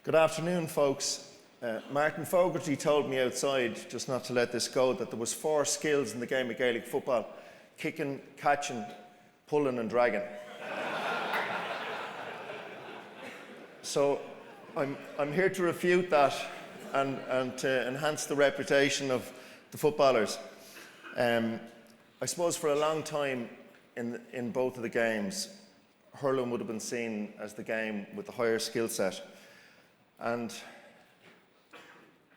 Good afternoon, folks. Martin Fogarty told me outside, just not to let this go, that there was 4 skills in the game of Gaelic football: kicking, catching, pulling and dragging. So I'm here to refute that and to enhance the reputation of the footballers. I suppose for a long time in both of the games, hurling would have been seen as the game with the higher skill set. And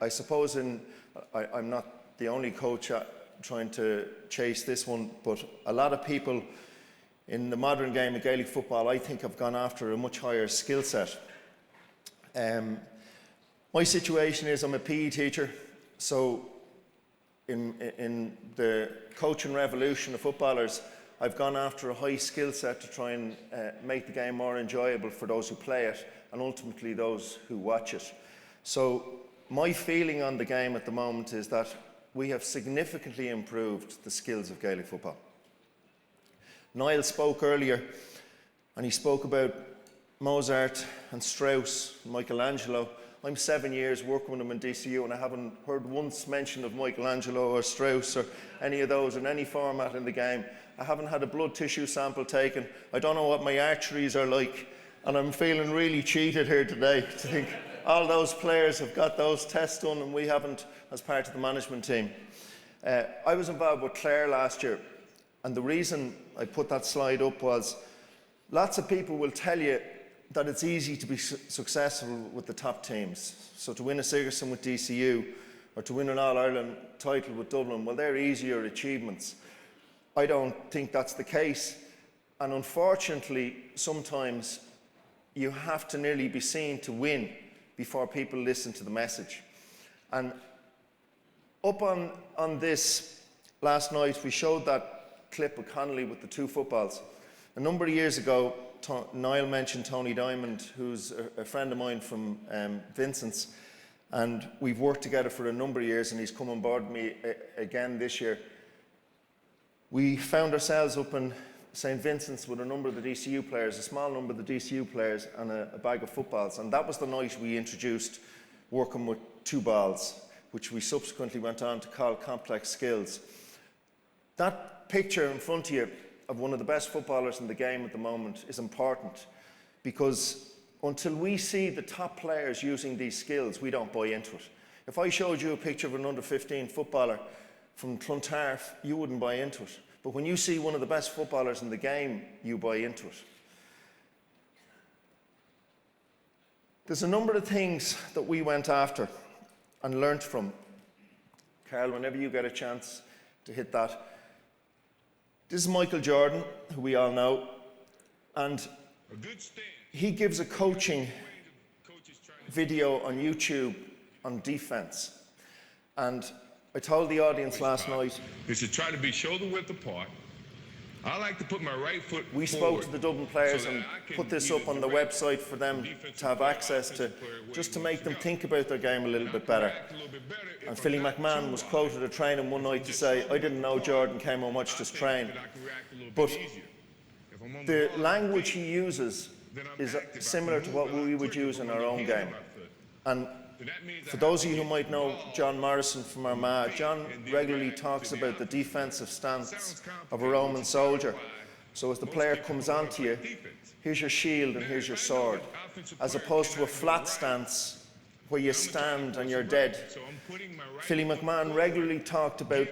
I suppose I'm not the only coach trying to chase this one, but a lot of people in the modern game of Gaelic football, I think, have gone after a much higher skill set. My situation is I'm a PE teacher, so in the coaching revolution of footballers, I've gone after a high skill set to try and make the game more enjoyable for those who play it and ultimately those who watch it. So my feeling on the game at the moment is that we have significantly improved the skills of Gaelic football. Niall spoke earlier, and he spoke about Mozart and Strauss, Michelangelo. I'm 7 years working with them in DCU, and I haven't heard once mention of Michelangelo or Strauss or any of those in any format in the game. I haven't had a blood tissue sample taken. I don't know what my arteries are like, and I'm feeling really cheated here today to think all those players have got those tests done and we haven't as part of the management team. I was involved with Clare last year, and the reason I put that slide up was lots of people will tell you that it's easy to be successful with the top teams. So to win a Sigerson with DCU or to win an All-Ireland title with Dublin, well, they're easier achievements. I don't think that's the case. And unfortunately, sometimes you have to nearly be seen to win before people listen to the message. And up on this last night, we showed that clip of Connolly with the 2 footballs. A number of years ago, Niall mentioned Tony Diamond, who's a friend of mine from Vincent's, and we've worked together for a number of years, and he's come on board with me again this year. We found ourselves up in St. Vincent's with a number of the DCU players, a small number of the DCU players, and a bag of footballs. And that was the night we introduced working with 2 balls, which we subsequently went on to call complex skills. That picture in front of you of one of the best footballers in the game at the moment is important, because until we see the top players using these skills, we don't buy into it. If I showed you a picture of an under-15 footballer from Clontarf, you wouldn't buy into it. But when you see one of the best footballers in the game, you buy into it. There's a number of things that we went after and learnt from. Carl, whenever you get a chance to hit that. This is Michael Jordan, who we all know, and he gives a coaching video on YouTube on defence. And I told the audience last night, is to try to be shoulder width apart. I like to put my right foot we spoke to the Dublin players and put this up on the website for them to have access to, just to make them think about their game a little bit better. And Philly McMahon was quoted at training one night to say, I didn't know Jordan came and watched us train. But the language he uses is similar to what we would use in our own game. And for those of you who might know John Morrison from Armagh, John regularly talks about the defensive stance of a Roman soldier. So as the player comes onto you, here's your shield and here's your sword, as opposed to a flat stance where you stand and you're dead. Philly McMahon regularly talked about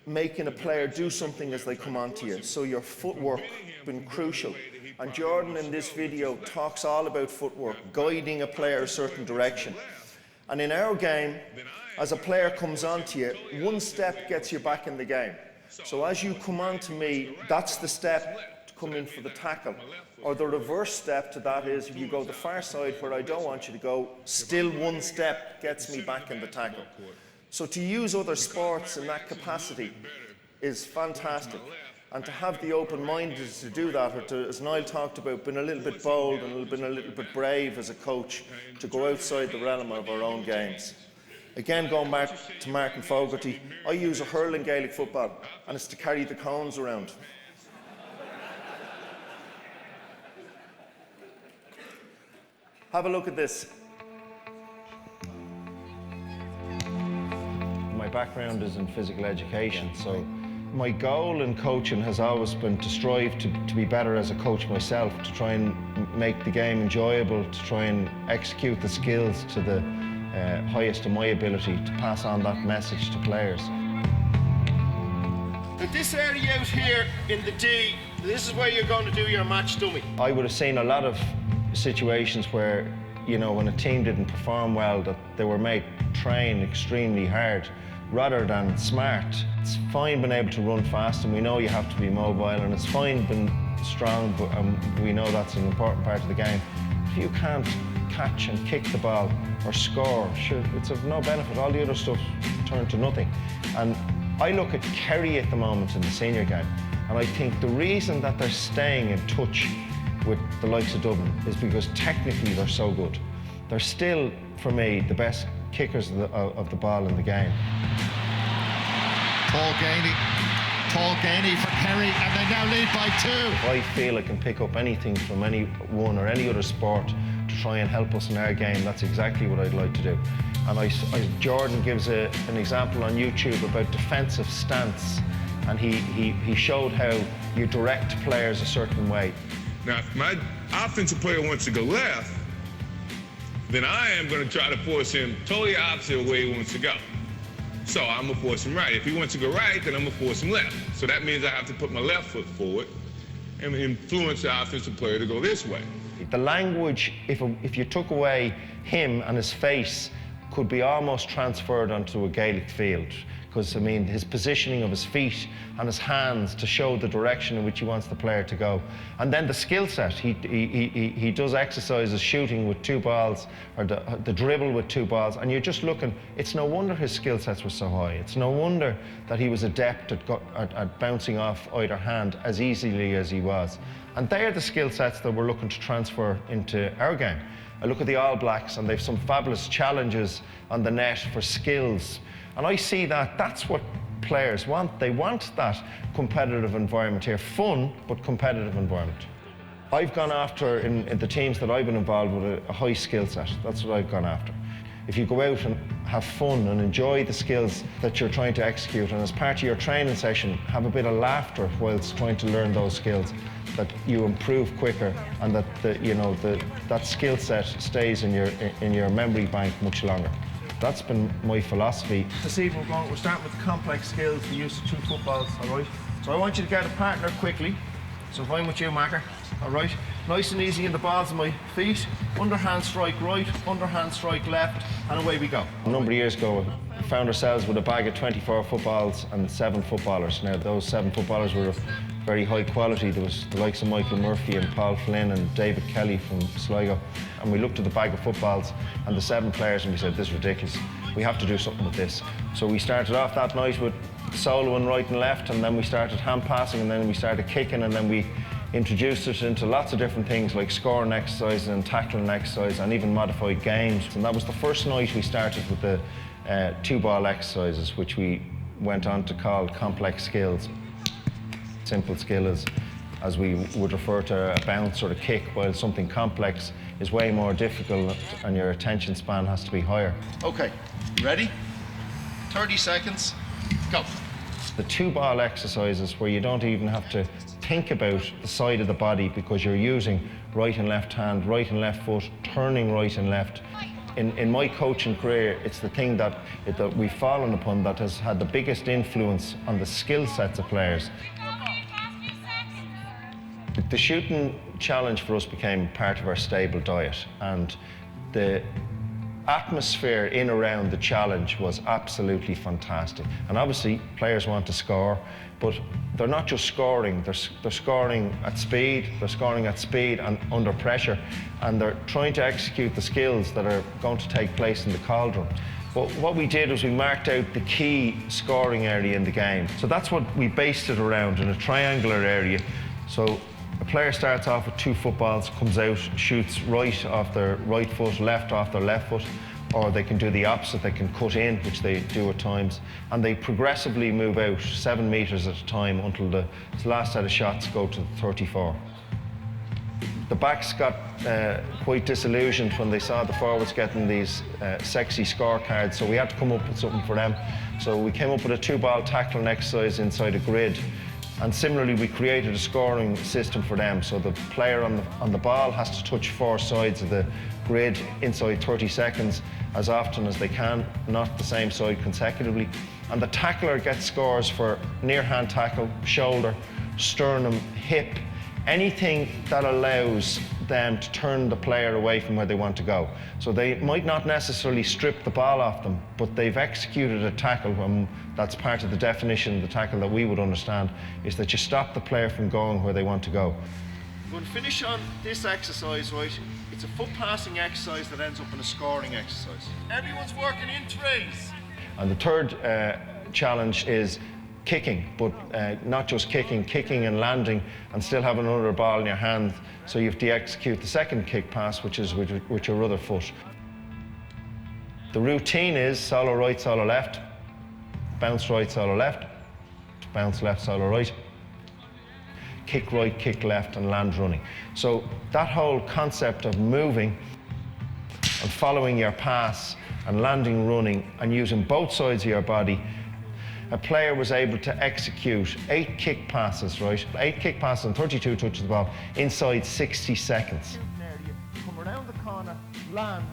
making a player do something as they come onto you. So your footwork has been crucial. And Jordan in this video talks all about footwork, guiding a player a certain direction. And in our game, as a player comes onto you, one step gets you back in the game. So as you come on to me, that's the step to come in for the tackle. Or the reverse step to that is if you go the far side where I don't want you to go, still one step gets me back in the tackle. So to use other sports in that capacity is fantastic. And to have the open-mindedness to do that, or to, as Niall talked about, being a little bit bold and been a little bit brave as a coach to go outside the realm of our own games. Again, going back to Martin Fogarty, I use a hurling Gaelic football, and it's to carry the cones around. Have a look at this. background is in physical education, so my goal in coaching has always been to strive to be better as a coach myself, to try and make the game enjoyable, to try and execute the skills to the highest of my ability, to pass on that message to players. At this area out here in the D, this is where you're going to do your match dummy. I would have seen a lot of situations where, you know, when a team didn't perform well, that they were made train extremely hard rather than smart. It's fine being able to run fast, and we know you have to be mobile, and it's fine being strong, but we know that's an important part of the game. If you can't catch and kick the ball or score, sure, it's of no benefit. All the other stuff turned to nothing. And I look at Kerry at the moment in the senior game, and I think the reason that they're staying in touch with the likes of Dublin is because technically they're so good. They're still, for me, the best kickers of the ball in the game. Paul Gainey for Kerry, and they now lead by 2. If I feel I can pick up anything from anyone or any other sport to try and help us in our game, that's exactly what I'd like to do. And Jordan gives an example on YouTube about defensive stance, and he showed how you direct players a certain way. Now, if my offensive player wants to go left, then I am going to try to force him totally opposite of where he wants to go. So I'm going to force him right. If he wants to go right, then I'm going to force him left. So that means I have to put my left foot forward and influence the offensive player to go this way. The language, if you took away him and his face, could be almost transferred onto a Gaelic field. Because, I mean, his positioning of his feet and his hands to show the direction in which he wants the player to go. And then the skill set, he does exercises shooting with 2 balls, or the dribble with 2 balls, and you're just looking, it's no wonder his skill sets were so high. It's no wonder that he was adept at bouncing off either hand as easily as he was. And they're the skill sets that we're looking to transfer into our game. I look at the All Blacks, and they've some fabulous challenges on the net for skills. And I see that that's what players want. They want that competitive environment here. Fun, but competitive environment. I've gone after, in the teams that I've been involved with, a high skill set. That's what I've gone after. If you go out and have fun and enjoy the skills that you're trying to execute, and as part of your training session, have a bit of laughter whilst trying to learn those skills, that you improve quicker, and that that skill set stays in your memory bank much longer. That's been my philosophy. This evening we're starting with complex skills, the use of 2 footballs, all right? So I want you to get a partner quickly. So if I'm with you, Marker, all right? Nice and easy in the balls of my feet. Underhand strike right, underhand strike left, and away we go. A number of years ago, we found ourselves with a bag of 24 footballs and 7 footballers. Now, those 7 footballers were very high quality. There was the likes of Michael Murphy and Paul Flynn and David Kelly from Sligo. And we looked at the bag of footballs and the 7 players, and we said, this is ridiculous. We have to do something with this. So we started off that night with soloing right and left, and then we started hand passing, and then we started kicking, and then we introduced it into lots of different things like scoring exercises and tackling exercises and even modified games. And that was the first night we started with the 2-ball exercises, which we went on to call complex skills. Simple skill is, as we would refer to, a bounce or a kick, while something complex is way more difficult and your attention span has to be higher. Okay, ready? 30 seconds, go. The 2-ball exercises where you don't even have to think about the side of the body because you're using right and left hand, right and left foot, turning right and left. In my coaching career, it's the thing that we've fallen upon that has had the biggest influence on the skill sets of players. The shooting challenge for us became part of our stable diet, and the atmosphere in around the challenge was absolutely fantastic. And obviously players want to score, but they're not just scoring, they're scoring at speed, and under pressure, and they're trying to execute the skills that are going to take place in the cauldron. But what we did was we marked out the key scoring area in the game. So that's what we based it around, in a triangular area. So a player starts off with 2 footballs, comes out, shoots right off their right foot, left off their left foot, or they can do the opposite, they can cut in, which they do at times, and they progressively move out 7 metres at a time until the last set of shots go to 34. The backs got quite disillusioned when they saw the forwards getting these sexy scorecards, so we had to come up with something for them. So we came up with a 2-ball tackling exercise inside a grid. And similarly, we created a scoring system for them. So the player on the ball has to touch 4 sides of the grid inside 30 seconds as often as they can, not the same side consecutively. And the tackler gets scores for near hand tackle, shoulder, sternum, hip, anything that allows them to turn the player away from where they want to go. So they might not necessarily strip the ball off them, but they've executed a tackle, and that's part of the definition of the tackle that we would understand, is that you stop the player from going where they want to go. We'll finish on this exercise, right? It's a foot passing exercise that ends up in a scoring exercise. Everyone's working in threes. And the third challenge is kicking, but not just kicking and landing and still having another ball in your hand. So you have to execute the second kick pass, which is with your other foot. The routine is solo right, solo left, bounce right, solo left, bounce left, solo right, kick right, kick left, and land running. So that whole concept of moving and following your pass and landing running and using both sides of your body, a player was able to execute 8 kick passes, right? 8 kick passes and 32 touches of the ball inside 60 seconds. Come around the corner, land,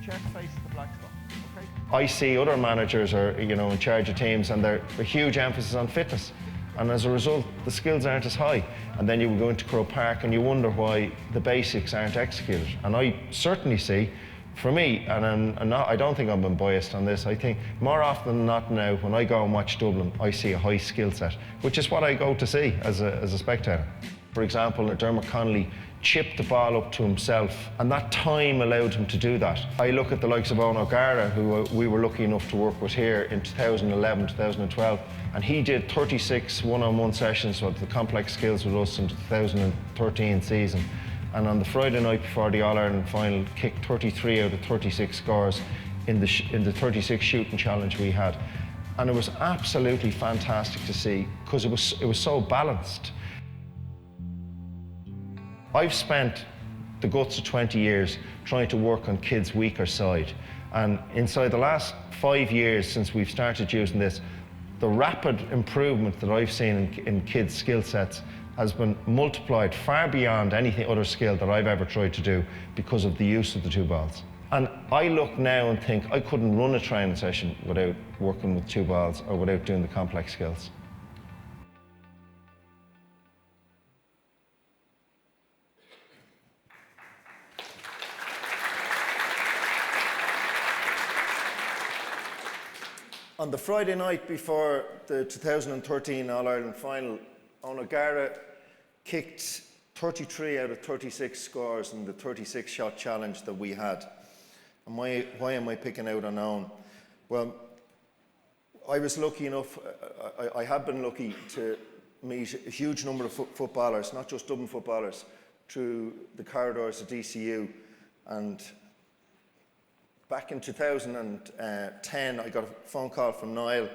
chest faces the black spot. Okay? I see other managers are, in charge of teams, and they're a huge emphasis on fitness. And as a result, the skills aren't as high. And then you go into Croke Park and you wonder why the basics aren't executed. And I certainly see, for me, and I don't think I'm biased on this, I think more often than not now, when I go and watch Dublin, I see a high skill set, which is what I go to see as a spectator. For example, Dermot Connolly chipped the ball up to himself, and that time allowed him to do that. I look at the likes of Owen O'Gara, who we were lucky enough to work with here in 2011, 2012, and he did 36 one-on-one sessions with the complex skills with us in the 2013 season. And on the Friday night before the All-Ireland final, kicked 33 out of 36 scores in the 36 shooting challenge we had. And it was absolutely fantastic to see, because it was so balanced. I've spent the guts of 20 years trying to work on kids' weaker side. And inside the last 5 years since we've started using this, the rapid improvement that I've seen in kids' skill sets has been multiplied far beyond anything other skill that I've ever tried to do because of the use of the 2 balls. And I look now and think I couldn't run a training session without working with 2 balls or without doing the complex skills. On the Friday night before the 2013 All-Ireland final, Owen O'Gara kicked 33 out of 36 scores in the 36-shot challenge that we had. And why am I picking out on Owen? Well, I was lucky enough, I have been lucky to meet a huge number of footballers, not just Dublin footballers, through the corridors of DCU. And back in 2010, I got a phone call from Niall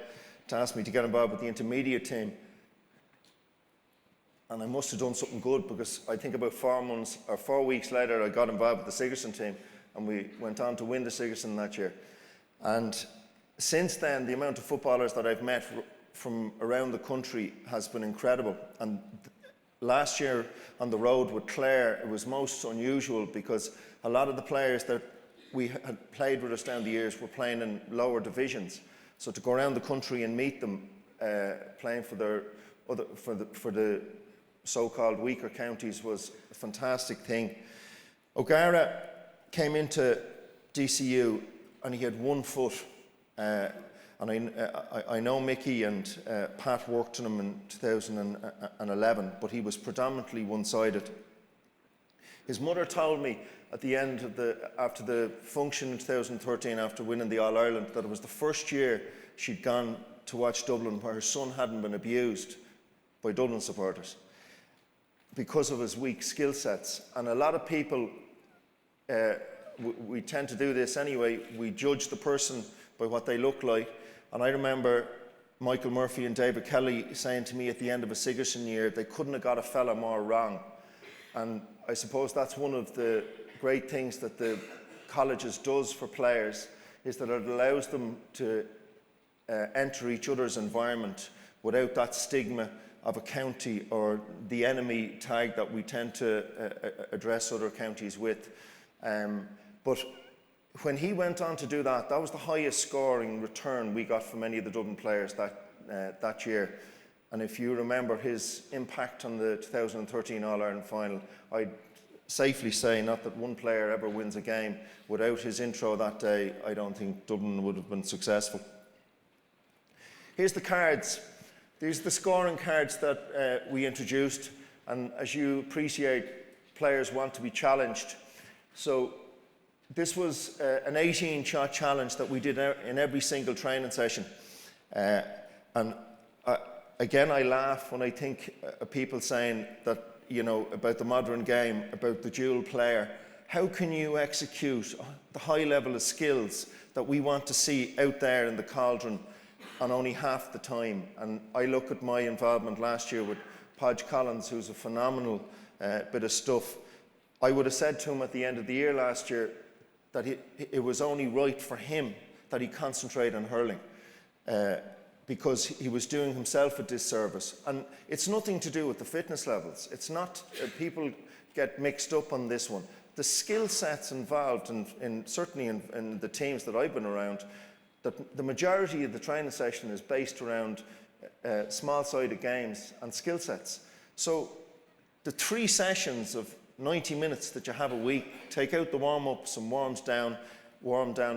to ask me to get involved with the intermediate team. And I must have done something good, because I think about 4 weeks later, I got involved with the Sigerson team, and we went on to win the Sigerson that year. And since then, the amount of footballers that I've met from around the country has been incredible. And last year on the road with Clare, it was most unusual, because a lot of the players that we had played with us down the years were playing in lower divisions. So to go around the country and meet them playing for the so-called weaker counties was a fantastic thing. O'Gara came into DCU and he had 1 foot. And I know Mickey and Pat worked on him in 2011, but he was predominantly one-sided. His mother told me at the end of after the function in 2013, after winning the All-Ireland, that it was the first year she'd gone to watch Dublin where her son hadn't been abused by Dublin supporters because of his weak skill sets. And a lot of people, we tend to do this anyway, we judge the person by what they look like. And I remember Michael Murphy and David Kelly saying to me at the end of a Sigerson year, they couldn't have got a fella more wrong. And I suppose that's one of the great things that the colleges does for players, is that it allows them to enter each other's environment without that stigma of a county or the enemy tag that we tend to address other counties with. But when he went on to do that, that was the highest scoring return we got from any of the Dublin players that year. And if you remember his impact on the 2013 All-Ireland final, I'd safely say, not that one player ever wins a game, without his intro that day, I don't think Dublin would have been successful. Here's the cards. These are the scoring cards that we introduced, and as you appreciate, players want to be challenged. So this was an 18-shot challenge that we did in every single training session. And again, I laugh when I think of people saying that, you know, about the modern game, about the dual player. How can you execute the high level of skills that we want to see out there in the cauldron on only half the time? And I look at my involvement last year with Podge Collins, who's a phenomenal bit of stuff. I would have said to him at the end of the year last year that it was only right for him that he concentrate on hurling, because he was doing himself a disservice. And it's nothing to do with the fitness levels. It's not, people get mixed up on this one. The skill sets involved, certainly in the teams that I've been around, that the majority of the training session is based around small-sided games and skill sets. So the 3 sessions of 90 minutes that you have a week, take out the warm-ups and warm down,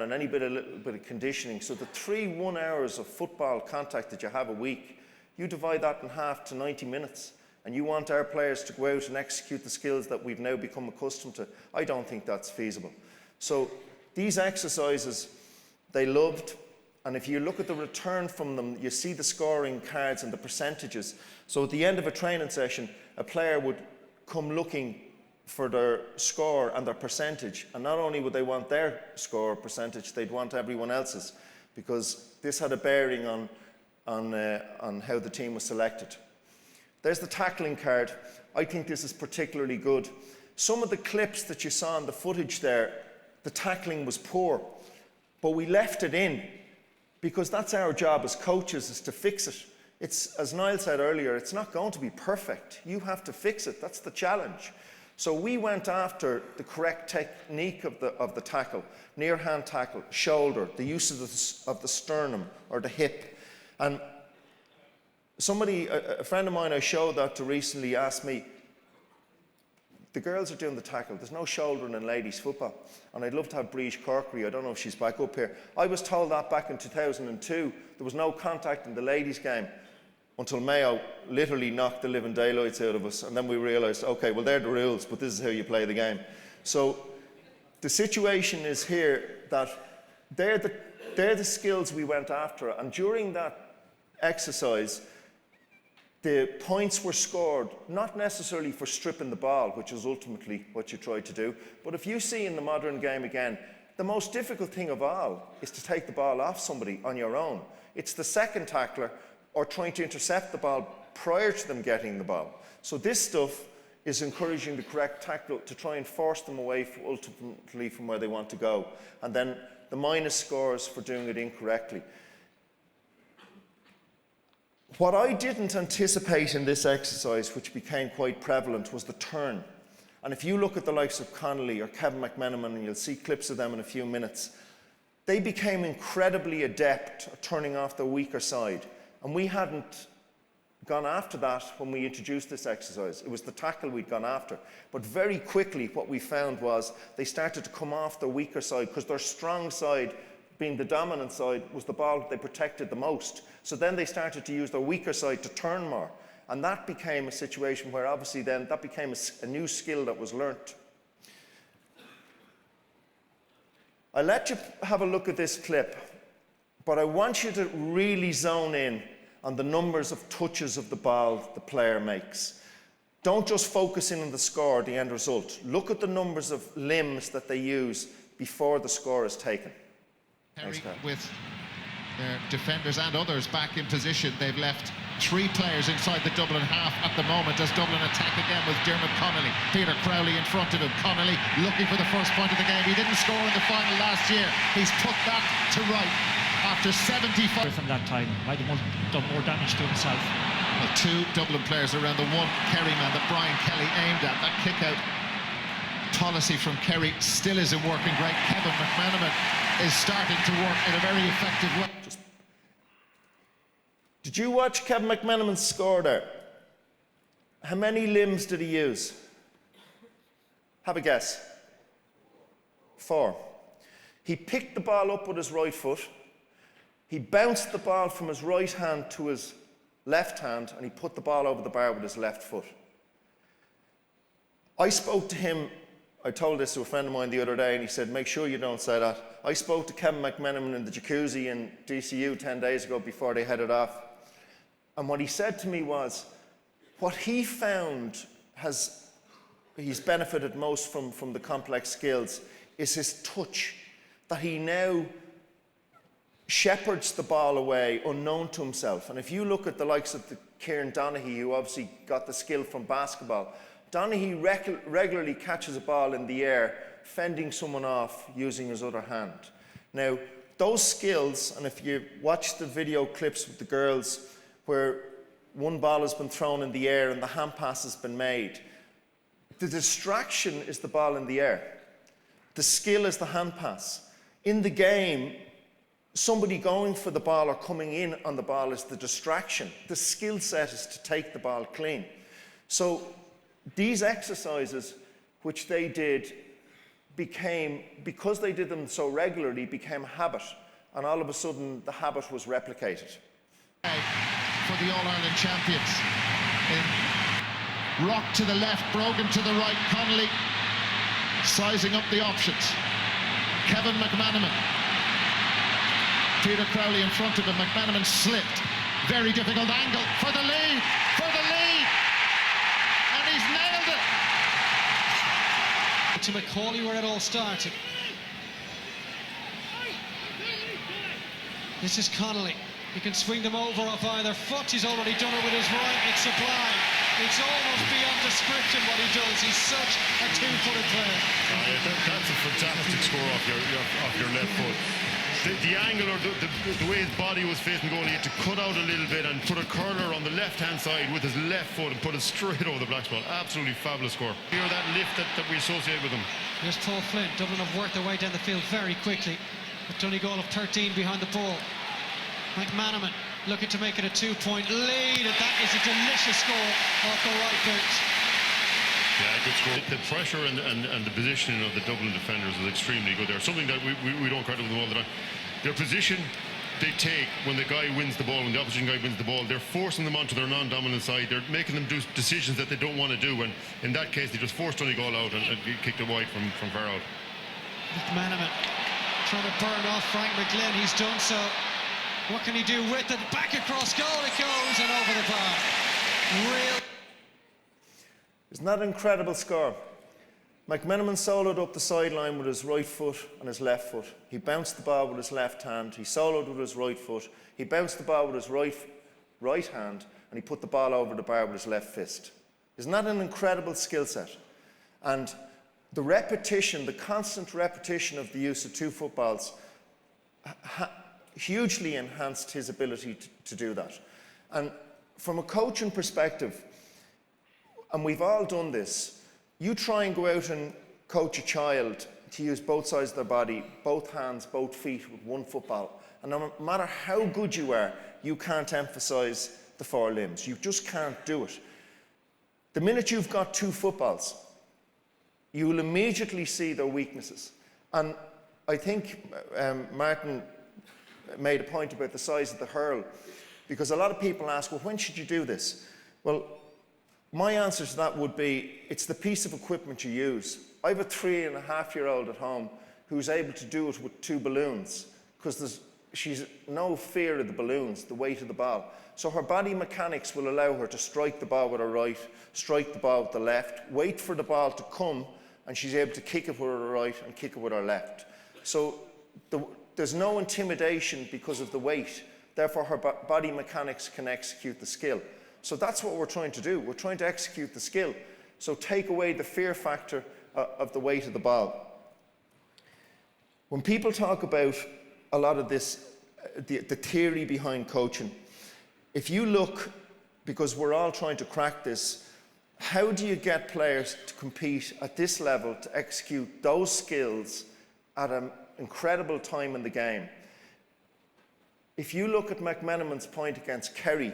and any little bit of conditioning. So the 3 1 hours of football contact that you have a week, you divide that in half to 90 minutes, and you want our players to go out and execute the skills that we've now become accustomed to. I don't think that's feasible. So these exercises, they loved, and if you look at the return from them, you see the scoring cards and the percentages. So at the end of a training session, a player would come looking for their score and their percentage, and not only would they want their score or percentage, they'd want everyone else's, because this had a bearing on how the team was selected. There's the tackling card. I think this is particularly good. Some of the clips that you saw in the footage there, the tackling was poor, but we left it in because that's our job as coaches, is to fix it. It's, as Niall said earlier, it's not going to be perfect. You have to fix it. That's the challenge. So we went after the correct technique of the tackle, near hand tackle, shoulder, the use of the sternum or the hip. And a friend of mine I showed that to recently asked me, the girls are doing the tackle, there's no shouldering in ladies football. And I'd love to have Breege Corkery, I don't know if she's back up here. I was told that back in 2002, there was no contact in the ladies game, until Mayo literally knocked the living daylights out of us, and then we realised, okay, well, they're the rules, but this is how you play the game. So the situation is here that they're the skills we went after, and during that exercise, the points were scored, not necessarily for stripping the ball, which is ultimately what you try to do, but if you see in the modern game again, the most difficult thing of all is to take the ball off somebody on your own. It's the second tackler or trying to intercept the ball prior to them getting the ball. So this stuff is encouraging the correct tackle to try and force them away ultimately from where they want to go. And then the minus scores for doing it incorrectly. What I didn't anticipate in this exercise, which became quite prevalent, was the turn. And if you look at the likes of Connolly or Kevin McMenamin, and you'll see clips of them in a few minutes, they became incredibly adept at turning off the weaker side. And we hadn't gone after that when we introduced this exercise. It was the tackle we'd gone after. But very quickly what we found was they started to come off the weaker side, because their strong side, being the dominant side, was the ball that they protected the most. So then they started to use their weaker side to turn more. And that became a situation where obviously then that became a new skill that was learnt. I'll let you have a look at this clip, but I want you to really zone in on the numbers of touches of the ball the player makes. Don't just focus in on the score, the end result. Look at the numbers of limbs that they use before the score is taken. With their defenders and others back in position, they've left 3 players inside the Dublin half at the moment as Dublin attack again with Dermot Connolly. Peter Crowley in front of him. Connolly looking for the first point of the game. He didn't score in the final last year. He's put that to right after 75. From that time, might have done more damage to himself. Well, 2 Dublin players around the one Kerry man that Brian Kelly aimed at. That kick-out policy from Kerry still isn't working great. Kevin McManaman is starting to work in a very effective way. Did you watch Kevin McManaman score there? How many limbs did he use? Have a guess. 4. He picked the ball up with his right foot. He bounced the ball from his right hand to his left hand, and he put the ball over the bar with his left foot. I spoke to him, I told this to a friend of mine the other day, and he said, make sure you don't say that. I spoke to Kevin McManaman in the jacuzzi in DCU 10 days ago before they headed off. And what he said to me was, what he found he's benefited most from the complex skills is his touch, that he now shepherds the ball away unknown to himself. And if you look at the likes of Kieran Donaghy, who obviously got the skill from basketball, Donaghy regularly catches a ball in the air, fending someone off using his other hand. Now, those skills, and if you watch the video clips with the girls where one ball has been thrown in the air and the hand pass has been made, the distraction is the ball in the air. The skill is the hand pass. In the game, somebody going for the ball or coming in on the ball is the distraction. The skill set is to take the ball clean. So these exercises, which they did, because they did them so regularly, became a habit. And all of a sudden, the habit was replicated. For the All-Ireland champions. Rock to the left, Brogan to the right, Connolly sizing up the options. Kevin McManaman. Peter Crowley in front of him. McManaman slipped. Very difficult angle for the lead. And he's nailed it. To Macaulay where it all started. This is Connolly. He can swing them over off either foot. He's already done it with his right. It's sublime. It's almost beyond description what he does. He's such a two-footed player. That's a fantastic score off your left foot. The angle or the way his body was facing the goal, he had to cut out a little bit and put a curler on the left-hand side with his left foot and put it straight over the black spot. Absolutely fabulous score. Hear that lift that we associate with him. Here's Paul Flynn. Dublin have worked their way down the field very quickly. A Donegal of 13 behind the ball. McManaman looking to make it a 2-point lead, and that is a delicious score off the right bench. Yeah, good score. The pressure and the positioning of the Dublin defenders was extremely good there. Something that we don't credit them all the time. Their position they take when the guy wins the ball, when the opposition guy wins the ball, they're forcing them onto their non-dominant side. They're making them do decisions that they don't want to do, and in that case, they just forced Donegal out and kicked it wide from far out. McManaman trying to burn off Frank McGlynn. He's done so. What can he do with it? Back across goal it goes and over the bar. Isn't that an incredible score? McManaman soloed up the sideline with his right foot and his left foot. He bounced the ball with his left hand. He soloed with his right foot. He bounced the ball with his right hand, and he put the ball over the bar with his left fist. Isn't that an incredible skill set? And the repetition, the constant repetition of the use of two footballs hugely enhanced his ability to do that. And from a coaching perspective, and we've all done this, you try and go out and coach a child to use both sides of their body, both hands, both feet with one football. And no matter how good you are, you can't emphasize the 4 limbs. You just can't do it. The minute you've got 2 footballs, you will immediately see their weaknesses. And I think Martin made a point about the size of the hurl, because a lot of people ask, well, when should you do this? Well, my answer to that would be, it's the piece of equipment you use. I have a 3.5-year-old at home who's able to do it with 2 balloons, because she's no fear of the balloons, the weight of the ball. So her body mechanics will allow her to strike the ball with her right, strike the ball with the left, wait for the ball to come, and she's able to kick it with her right and kick it with her left. So there's no intimidation because of the weight therefore her body mechanics can execute the skill. So that's what we're trying to do. We're trying to execute the skill. So take away the fear factor of the weight of the ball. When people talk about a lot of this, the theory behind coaching, if you look, because we're all trying to crack this, how do you get players to compete at this level, to execute those skills at an incredible time in the game? If you look at McMenamin's point against Kerry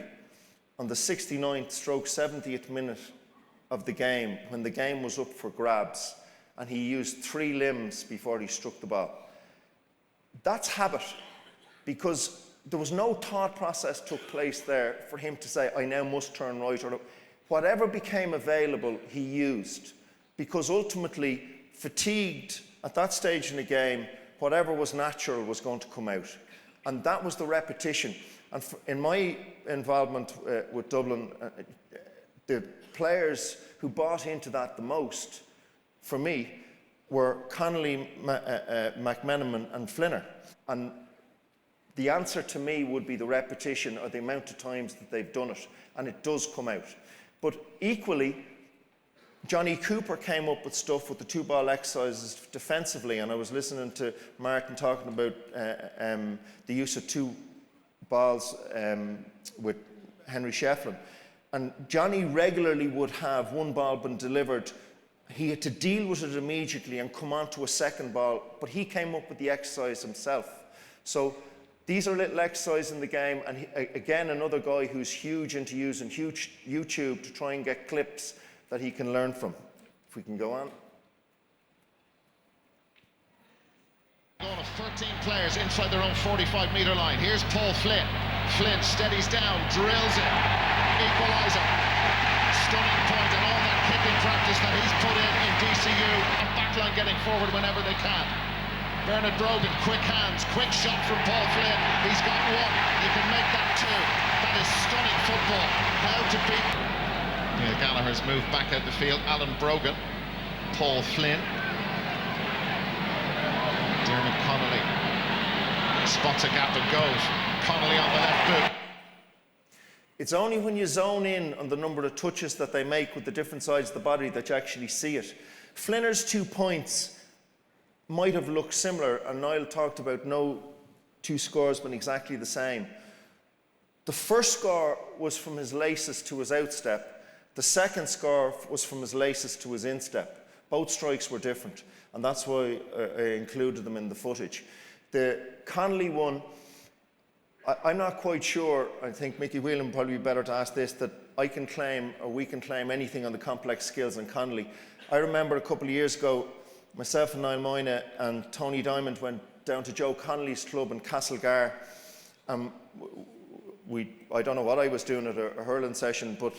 on the 69th stroke 70th minute of the game, when the game was up for grabs, and he used 3 limbs before he struck the ball, that's habit, because there was no thought process took place there for him to say, I now must turn right, or whatever became available, he used. Because ultimately, fatigued at that stage in the game, whatever was natural was going to come out. And that was the repetition. And in my involvement with Dublin, the players who bought into that the most, for me, were Connolly, McMenamin and Flinner. And the answer to me would be the repetition or the amount of times that they've done it, and it does come out. But equally, Johnny Cooper came up with stuff with the 2-ball exercises defensively, and I was listening to Martin talking about the use of 2 balls with Henry Shefflin. And Johnny regularly would have 1 ball been delivered. He had to deal with it immediately and come on to a 2nd ball, but he came up with the exercise himself. So these are little exercises in the game, and again, another guy who's huge into using YouTube to try and get clips that he can learn from. If we can go on. Goal of 13 players inside their own 45-metre line. Here's Paul Flynn. Flynn steadies down, drills it, equaliser. Stunning point, and all that kicking practice that he's put in DCU, and backline getting forward whenever they can. Bernard Brogan, quick hands, quick shot from Paul Flynn. He's got 1. You can make that 2. That is stunning football. How to beat. Yeah, Gallagher's moved back out the field. Alan Brogan, Paul Flynn, Dermot Connolly spots a gap and goes. Connolly on the left boot. It's only when you zone in on the number of touches that they make with the different sides of the body that you actually see it. Flinner's 2 points might have looked similar, and Niall talked about no 2 scores being exactly the same. The first score was from his laces to his outstep. The second score was from his laces to his instep. Both strikes were different, and that's why I included them in the footage. The Connolly one, I'm not quite sure, I think Mickey Whelan would probably be better to ask this, that I can claim, or we can claim anything on the complex skills in Connolly. I remember a couple of years ago, myself and Niall Moyna and Tony Diamond went down to Joe Connolly's club in Castlegar. I don't know what I was doing at a hurling session, but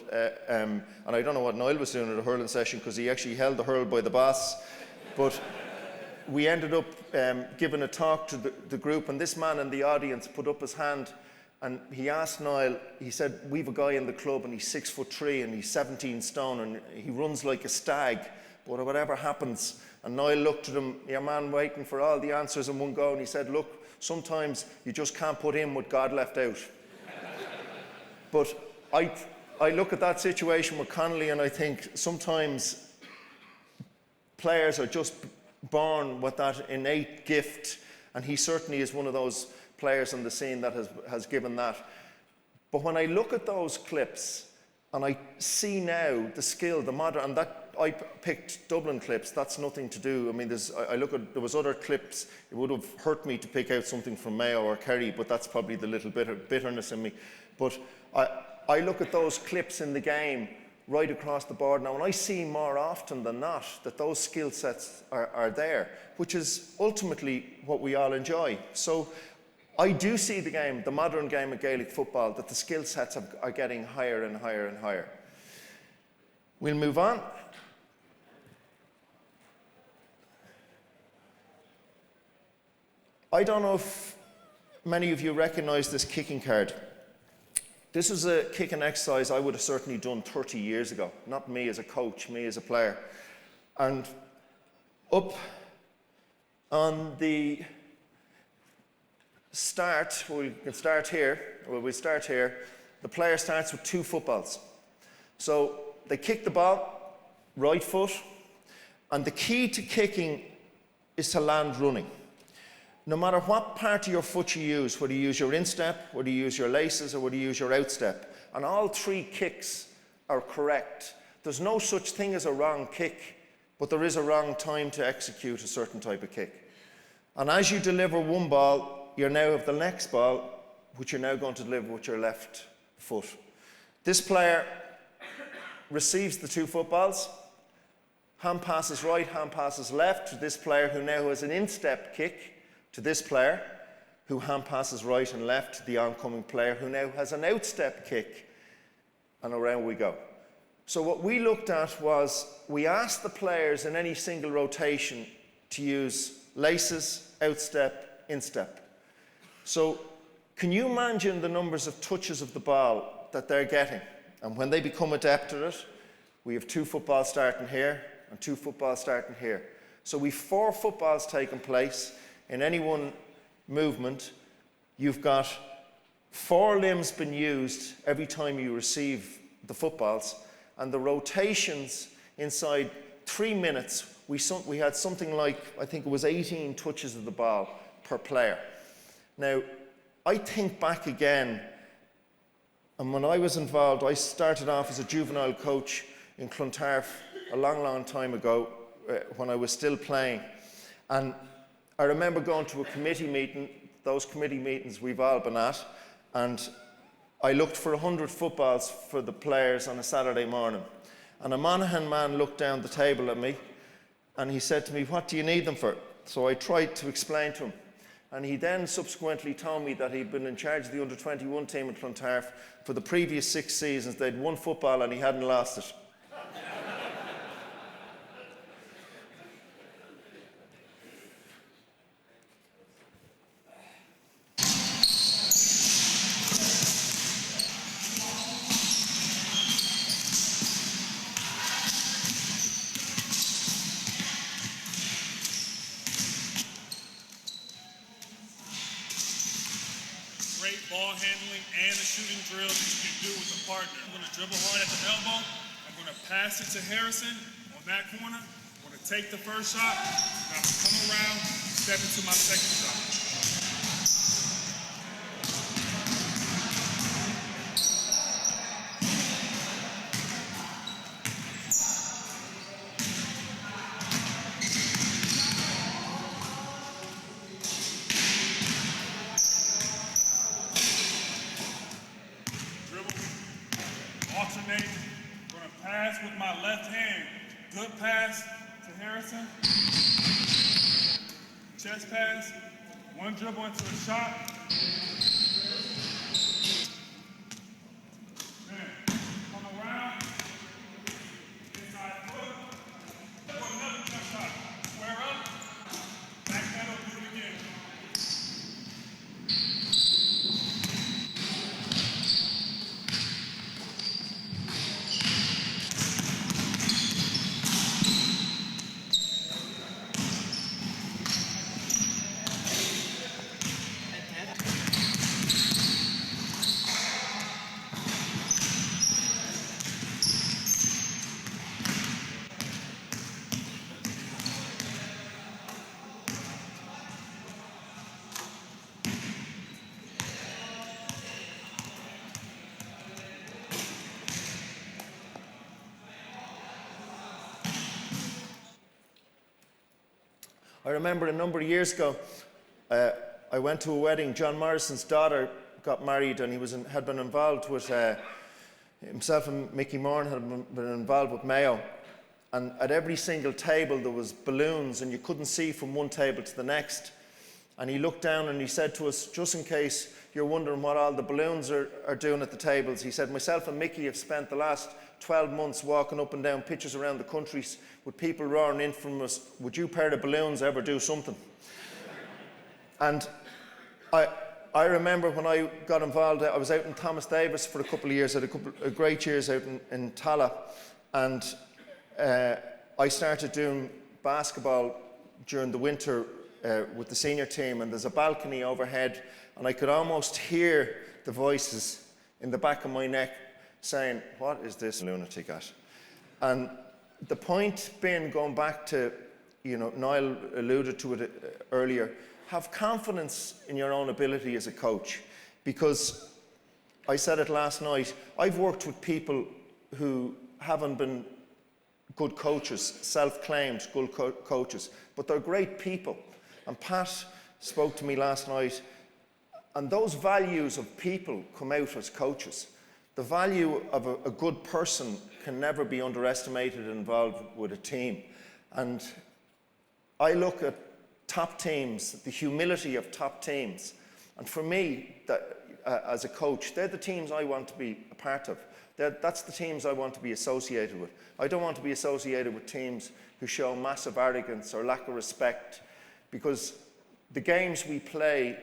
and I don't know what Niall was doing at a hurling session, because he actually held the hurl by the bass. But we ended up giving a talk to the group, and this man in the audience put up his hand and he asked Niall, he said, we've a guy in the club and he's 6'3" and he's 17 stone and he runs like a stag, but whatever happens. And Niall looked at him, your man waiting for all the answers in one go, and he said, look, sometimes you just can't put in what God left out. But I look at that situation with Connolly and I think sometimes players are just born with that innate gift, and he certainly is one of those players on the scene that has given that. But when I look at those clips and I see now the skill, the modern, and that I picked Dublin clips, that's nothing to do. I mean, there was other clips, it would have hurt me to pick out something from Mayo or Kerry, but that's probably the little bitterness in me. But I look at those clips in the game right across the board now, and I see more often than not that those skill sets are there, which is ultimately what we all enjoy. So I do see the game, the modern game of Gaelic football, that the skill sets are getting higher and higher and higher. We'll move on. I don't know if many of you recognise this kicking card. This is a kicking exercise I would have certainly done 30 years ago. Not me as a coach, me as a player. And up on the start, we can start here, the player starts with 2 footballs. So they kick the ball, right foot, and the key to kicking is to land running. No matter what part of your foot you use, whether you use your instep, whether you use your laces, or whether you use your outstep, and all 3 kicks are correct. There's no such thing as a wrong kick, but there is a wrong time to execute a certain type of kick. And as you deliver one ball, you now have the next ball, which you're now going to deliver with your left foot. This player receives the 2 footballs, hand passes right, hand passes left to this player who now has an instep kick, to this player who hand passes right and left to the oncoming player who now has an outstep kick, and around we go. So what we looked at was, we asked the players in any single rotation to use laces, outstep, instep. So can you imagine the numbers of touches of the ball that they're getting? And when they become adept at it, we have 2 footballs starting here and 2 footballs starting here. So we've 4 footballs taking place in any one movement. You've got 4 limbs being used every time you receive the footballs, and the rotations inside 3 minutes, we had something like, I think it was 18 touches of the ball per player. Now, I think back again, and when I was involved, I started off as a juvenile coach in Clontarf a long, long time ago, when I was still playing. And I remember going to a committee meeting. Those committee meetings we've all been at, and I looked for 100 footballs for the players on a Saturday morning. And a Monaghan man looked down the table at me, and he said to me, "What do you need them for?" So I tried to explain to him. And he then subsequently told me that he'd been in charge of the under-21 team at Clontarf for the previous 6 seasons. They'd won football and he hadn't lost it. Great ball handling and a shooting drill that you can do with a partner. I'm going to dribble hard at the elbow. I'm going to pass it to Harrison on that corner. I'm going to take the first shot. Now come around, step into my second shot. Alternate. I'm going to pass with my left hand. Good pass to Harrison. Chest pass. One dribble into a shot. Then come around. Inside foot. Another jump shot. Square up. Back pedal. Do it again. I remember a number of years ago, I went to a wedding. John Morrison's daughter got married, and he had been involved with, himself and Mick Bohan had been involved with Mayo. And at every single table there was balloons, and you couldn't see from one table to the next. And he looked down and he said to us, just in case you're wondering what all the balloons are doing at the tables, he said, myself and Mickey have spent the last 12 months walking up and down pitches around the country with people roaring in from us, would you pair of balloons ever do something? And I remember when I got involved, I was out in Thomas Davis for a couple of years, I had a couple of great years out in Tala, and I started doing basketball during the winter with the senior team, and there's a balcony overhead, and I could almost hear the voices in the back of my neck saying, "What is this lunatic at?" And the point being, going back to, Niall alluded to it earlier, have confidence in your own ability as a coach, because I said it last night, I've worked with people who haven't been good coaches, self-claimed good coaches, but they're great people. And Pat spoke to me last night, and those values of people come out as coaches. The value of a good person can never be underestimated and involved with a team. And I look at top teams, the humility of top teams. And for me, as a coach, they're the teams I want to be a part of. That's the teams I want to be associated with. I don't want to be associated with teams who show massive arrogance or lack of respect, because the games we play,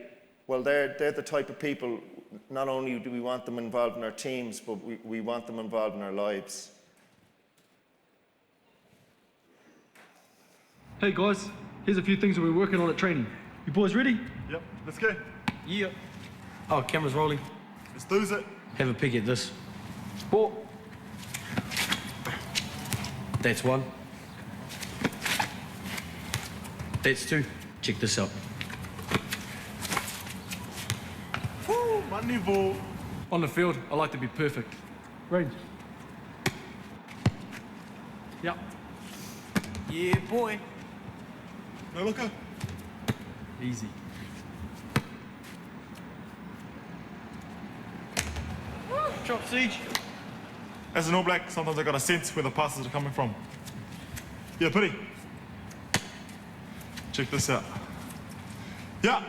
well, they're the type of people, not only do we want them involved in our teams, but we want them involved in our lives. Hey guys, here's a few things that we're working on at training. You boys ready? Yep, let's go. Yeah. Oh, camera's rolling. Let's lose it. Have a peek at this. Sport. That's one. That's two. Check this out. Woo, my niveau. On the field, I like to be perfect. Range. Yep. Yeah, boy. No looker. Easy. Chop siege. As an All Black, sometimes I got a sense where the passes are coming from. Yeah, Pity. Check this out. Yeah.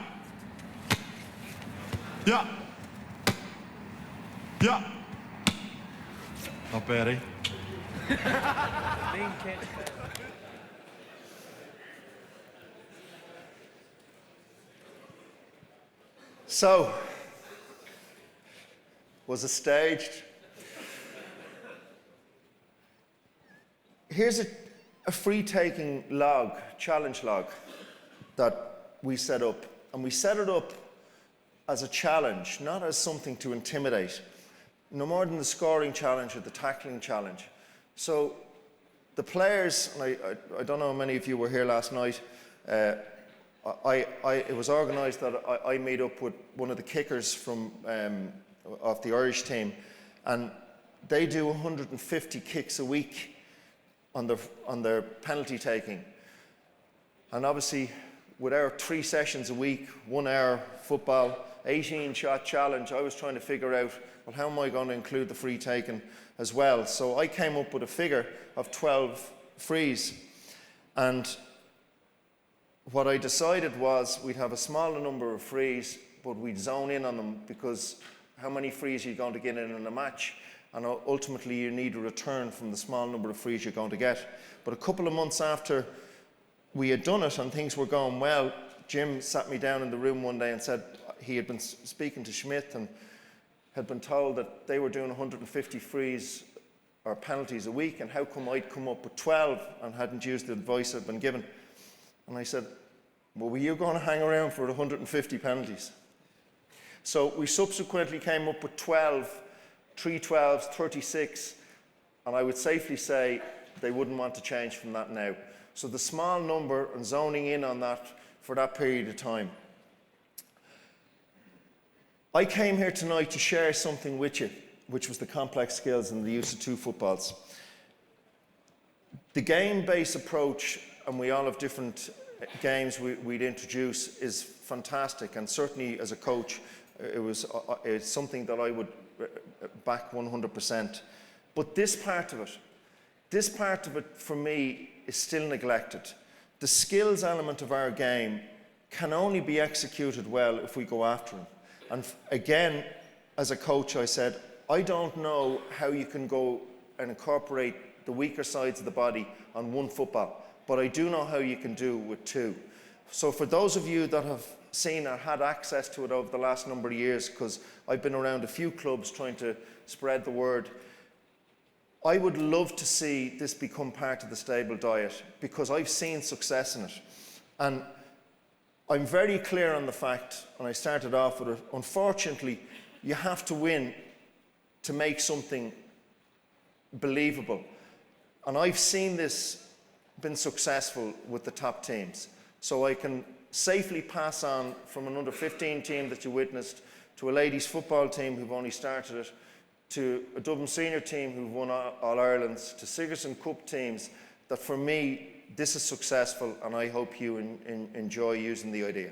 Yeah. Yeah. Not bad, eh? So, was it staged? Here's a free-taking log, challenge log, that we set up. And we set it up as a challenge, not as something to intimidate. No more than the scoring challenge or the tackling challenge. So the players, and I don't know how many of you were here last night, it was organised that I meet up with one of the kickers from of the Irish team, and they do 150 kicks a week on their penalty taking. And obviously, with our 3 sessions a week, 1 hour football, 18-shot challenge, I was trying to figure out, well, how am I going to include the free taking as well? So I came up with a figure of 12 frees. And what I decided was we'd have a smaller number of frees, but we'd zone in on them, because how many frees are you going to get in a match? And ultimately you need a return from the small number of frees you're going to get. But a couple of months after we had done it and things were going well, Jim sat me down in the room one day and said he had been speaking to Schmidt and had been told that they were doing 150 frees or penalties a week, and how come I'd come up with 12 and hadn't used the advice I'd been given. And I said, well, were you going to hang around for 150 penalties? So we subsequently came up with 12, 3 12s, 36, and I would safely say they wouldn't want to change from that now. So the small number and zoning in on that for that period of time. I came here tonight to share something with you, which was the complex skills and the use of 2 footballs. The game-based approach, and we all have different games we'd introduce, is fantastic, and certainly as a coach it's something that I would back 100%. But this part of it for me is still neglected. The skills element of our game can only be executed well if we go after them. And again, as a coach, I said, I don't know how you can go and incorporate the weaker sides of the body on 1 football, but I do know how you can do it with 2. So for those of you that have seen or had access to it over the last number of years, because I've been around a few clubs trying to spread the word, I would love to see this become part of the stable diet, because I've seen success in it. And I'm very clear on the fact, and I started off with it, unfortunately, you have to win to make something believable. And I've seen this been successful with the top teams. So I can safely pass on from an under-15 team that you witnessed to a ladies football team who've only started it, to a Dublin senior team who've won All-Irelands, to Sigerson Cup teams, that for me, this is successful, and I hope you enjoy using the idea.